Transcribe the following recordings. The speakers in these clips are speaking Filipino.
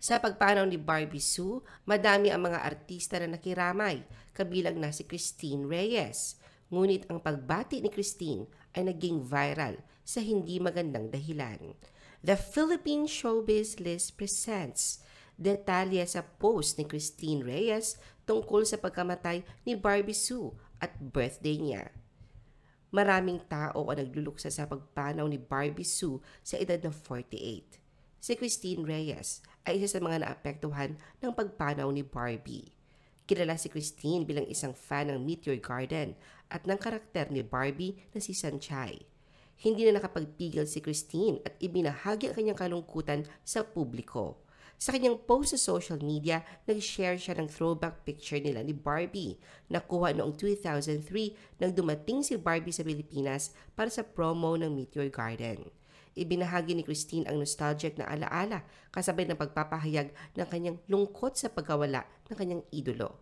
Sa pagpanaw ni Barbie Sue, madami ang mga artista na nakiramay, kabilang na si Christine Reyes. Ngunit ang pagbati ni Christine ay naging viral sa hindi magandang dahilan. The Philippine Showbiz List presents detalye sa post ni Christine Reyes tungkol sa pagkamatay ni Barbie Sue at birthday niya. Maraming tao ang nagluluksa sa pagpanaw ni Barbie Sue sa edad na 48. Si Christine Reyes ay isa sa mga naapektuhan ng pagpanaw ni Barbie. Kilala si Christine bilang isang fan ng Meteor Garden at ng karakter ni Barbie na si Sanchay. Hindi na nakapagpigil si Christine at ibinahagi ang kanyang kalungkutan sa publiko. Sa kanyang post sa social media, nag-share siya ng throwback picture nila ni Barbie na kuha noong 2003 nang dumating si Barbie sa Pilipinas para sa promo ng Meteor Garden. Ibinahagi ni Christine ang nostalgic na alaala kasabay ng pagpapahayag ng kanyang lungkot sa pagkawala ng kanyang idolo.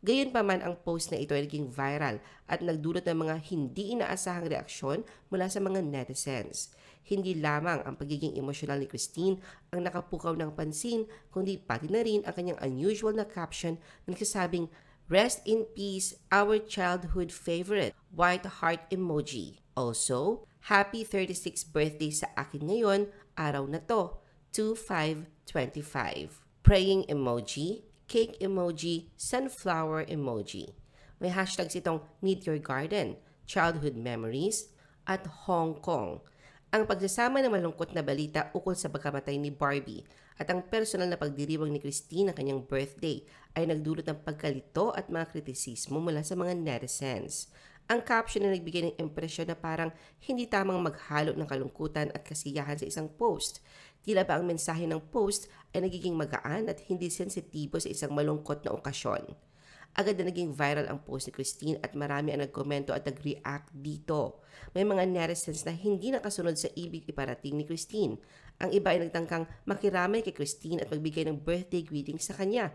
Gayunpaman, ang post na ito ay naging viral at nagdulot ng mga hindi inaasahang reaksyon mula sa mga netizens. Hindi lamang ang pagiging emosyonal ni Christine ang nakapukaw ng pansin, kundi pati na rin ang kanyang unusual na caption na nagsasabing, "Rest in peace, our childhood favorite, white heart emoji. Also, happy 36th birthday sa akin ngayon, araw na to, 2/5/25. Praying emoji, cake emoji, sunflower emoji." May hashtags itong Meteor Garden, Childhood Memories, at Hong Kong. Ang pagsasama ng malungkot na balita ukol sa pagkamatay ni Barbie at ang personal na pagdiriwang ni Christine ng kanyang birthday ay nagdulot ng pagkalito at mga kritisismo mula sa mga netizens. Ang caption na nagbigay ng impresyon na parang hindi tamang maghalo ng kalungkutan at kasiyahan sa isang post. Tila ba ang mensahe ng post ay nagiging magaan at hindi sensitibo sa isang malungkot na okasyon. Agad na naging viral ang post ni Christine at marami ang nagkomento at nag-react dito. May mga netizens na hindi nakasunod sa ibig iparating ni Christine. Ang iba ay nagtangkang makiramay kay Christine at magbigay ng birthday greetings sa kanya.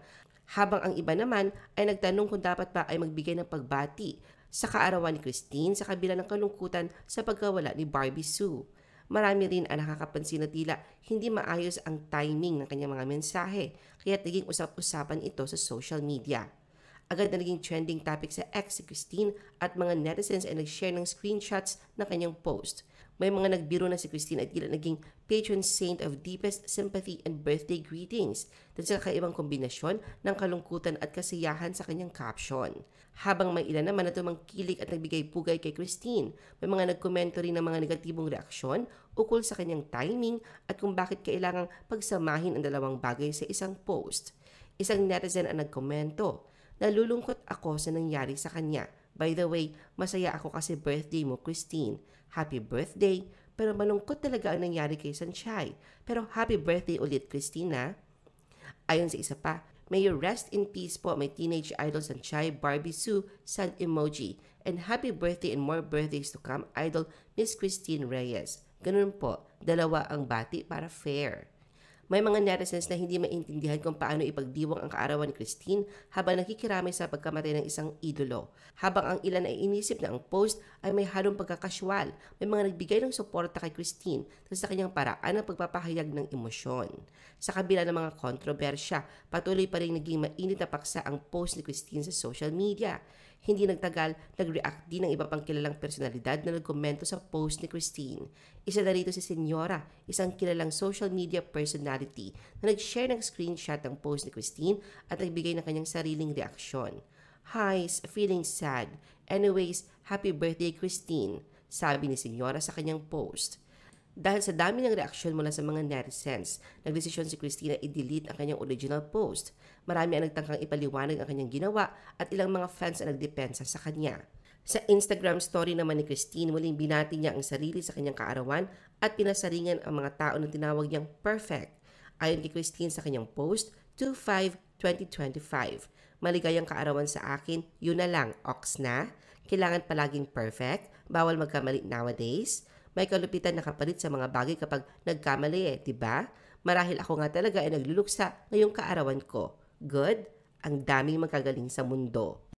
Habang ang iba naman ay nagtanong kung dapat ba ay magbigay ng pagbati sa kaarawan ni Christine sa kabila ng kalungkutan sa pagkawala ni Barbie Sue. Marami rin ang nakakapansin na tila hindi maayos ang timing ng kanyang mga mensahe, kaya't naging usap-usapan ito sa social media. Agad na naging trending topic sa X si Christine at mga netizens ay nag-share ng screenshots ng kanyang post. May mga nagbiro na si Christine at tila naging patron saint of deepest sympathy and birthday greetings dahil sa kakaibang kombinasyon ng kalungkutan at kasiyahan sa kanyang caption. Habang may ilan naman na tumangkilik at nagbigay pugay kay Christine, may mga nagkomento rin ng mga negatibong reaksyon ukol sa kanyang timing at kung bakit kailangang pagsamahin ang dalawang bagay sa isang post. Isang netizen ang nagkomento, "Nalulungkot ako sa nangyari sa kanya. By the way, masaya ako kasi birthday mo, Christine. Happy birthday. Pero malungkot talaga ang nangyari kay Sanchay. Pero happy birthday ulit, Christina." Ayon sa isa pa, "May you rest in peace po, my teenage idol Sanchay, Barbie Sue, sad emoji. And happy birthday and more birthdays to come, idol Miss Christine Reyes." Ganun po, dalawa ang bati para fair. May mga netizens na hindi maintindihan kung paano ipagdiwang ang kaarawan ni Christine habang nakikiramay sa pagkamatay ng isang idolo. Habang ang ilan ay inisip na ang post ay may halong pagkakaswal, may mga nagbigay ng suporta kay Christine sa kanyang paraan ng pagpapahayag ng emosyon. Sa kabila ng mga kontrobersya, patuloy pa rin naging mainit na paksa ang post ni Christine sa social media. Hindi nagtagal, nag-react din ng iba pang kilalang personalidad na nagkomento sa post ni Christine. Isa na rito si Senyora, isang kilalang social media personality na nag-share ng screenshot ng post ni Christine at nagbigay ng kanyang sariling reaksyon. "Hi, feeling sad. Anyways, happy birthday Christine," sabi ni Senyora sa kanyang post. Dahil sa dami ng reaksyon mula sa mga netizens, nagdesisyon si Christina i-delete ang kanyang original post. Marami ang nagtangkang ipaliwanag ang kanyang ginawa at ilang mga fans ang nagdepensa sa kanya. Sa Instagram story naman ni Christine, muling binati niya ang sarili sa kanyang kaarawan at pinasaringan ang mga tao na tinawag niyang perfect. Ayon kay Christine sa kanyang post, 2/5/2025. "Maligayang kaarawan sa akin, yun na lang, ox na. Kailangan palaging perfect, bawal magkamali nowadays. May kalupitan na kapalit sa mga bagay kapag nagkamali diba? Marahil ako nga talaga ay nagluluksa ngayong kaarawan ko. Good? Ang daming magkagaling sa mundo."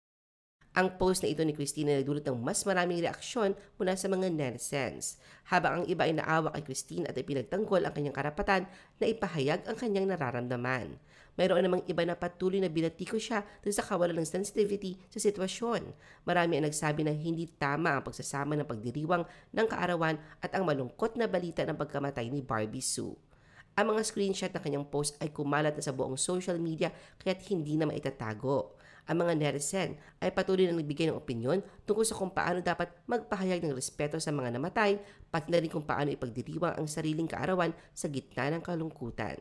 Ang post na ito ni Christine ay nagdulot ng mas maraming reaksyon mula sa mga netizens, habang ang iba ay naawa kay Christine at ipinagtanggol ang kanyang karapatan na ipahayag ang kanyang nararamdaman. Mayroon namang iba na patuloy na binatiko siya dahil sa kawalan ng sensitivity sa sitwasyon. Marami ang nagsabi na hindi tama ang pagsasama ng pagdiriwang ng kaarawan at ang malungkot na balita ng pagkamatay ni Barbie Sue. Ang mga screenshot ng kanyang post ay kumalat na sa buong social media kaya't hindi na maitatago. Ang mga netizen ay patuloy na nagbigay ng opinyon tungkol sa kung paano dapat magpahayag ng respeto sa mga namatay, pati na rin kung paano ipagdiriwang ang sariling kaarawan sa gitna ng kalungkutan.